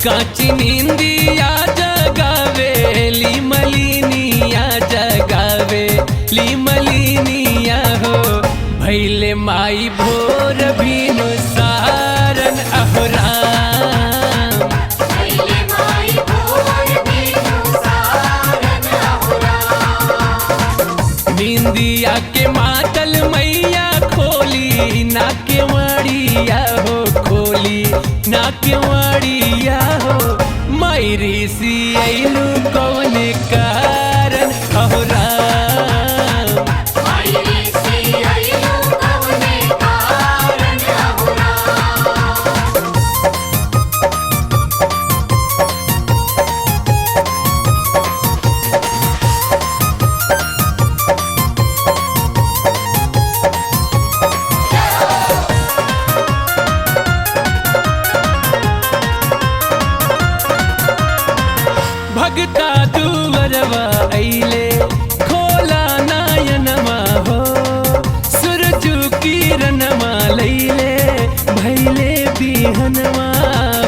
काची नींदिया जगावेली मलिनिया जगावेली मलिनिया हो भैले माई भोर भीनु सारन अहोराम भैले माई भोर भीनु सारन अहोराम। नींदिया के मातल मैया खोली ना के मड़िया हो खोली ना के मड़िया हो मायरी सी आइलू कौन कारण अहोराम मायरी सी आइलू कौने कारण अहोराम। भगता दुवरवा अइले खोला नायनमा हो सूरज किरणमा लैले भैले बिहनमा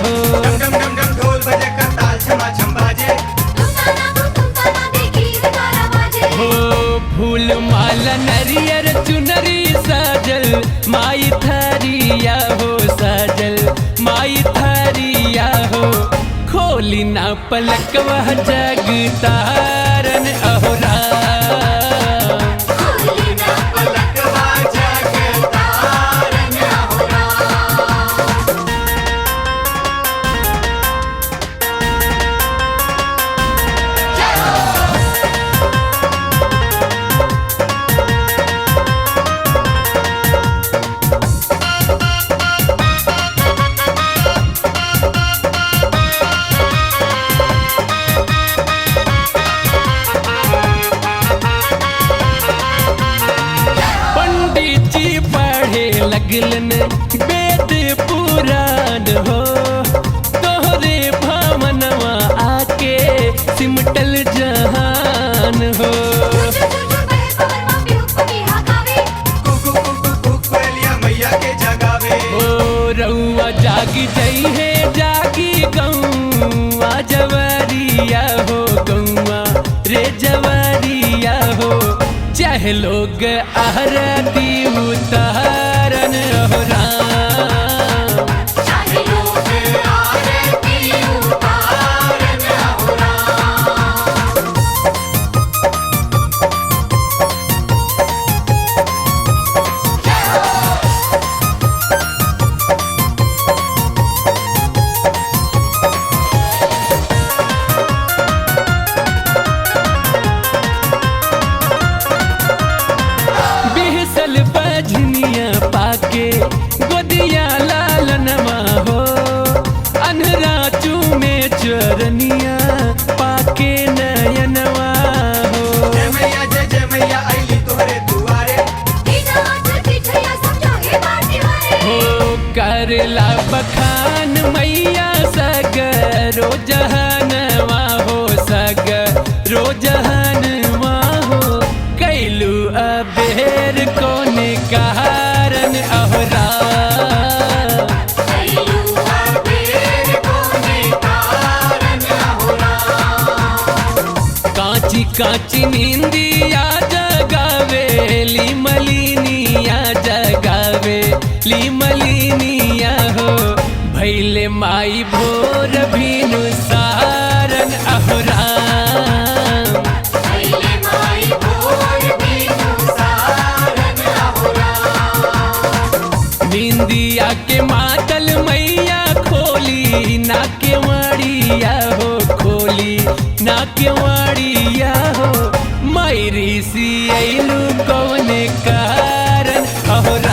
हो डम डम डम डम ढोल बजे का ताल छमा छम बाजे तुम ताना देखी तारा बाजे। हो फूल माला नरियर चुनरी सजल माई थरिया हो सजल माई थरिया हो खोली ना पलक वह जग तारन अहोराम खोली ना पलक जग तारन अहोराम। पंडित जी पढ़े लगलन वेद पुराण हो तोहरे भवनवा आके सिमटल जहान हो कुकु कुकु कुक कोयलिया मैया के जगावे ओ रउआ जागी जई है जागी गौआ जवरिया हो गौआ रे जवरिया हो चाहे लोग आरती उतारन अहोराम चाहे लोग आरती उतारन अहोराम। बिहसल बजनिया पाके गोदिया लालनमा हो अन्हरा चूमे चरनिया पाके नयनवा हो जय मैया आईली तोहरे दुआरे बिना छठी छैया सब जागे बाटे वाले। हो करला बखान मैया सगरो जहनवा हो सगरो जहनवा हो कैलू अबेर कौन कारण अहोराम कैलू अबेर कोने कारण अहोराम। काची काची नींदिया जगावेली मलिनिया जगावेली मलिनिया हो भैले माई भोर भीनु सारन अहोराम भैले माई भोर भीनु सारन अहोराम। नींदिया के मातल मैया खोली ना के मड़िया हो खोली ना के मड़िया हो मायरी सी आइलू कौन कारण अहोराम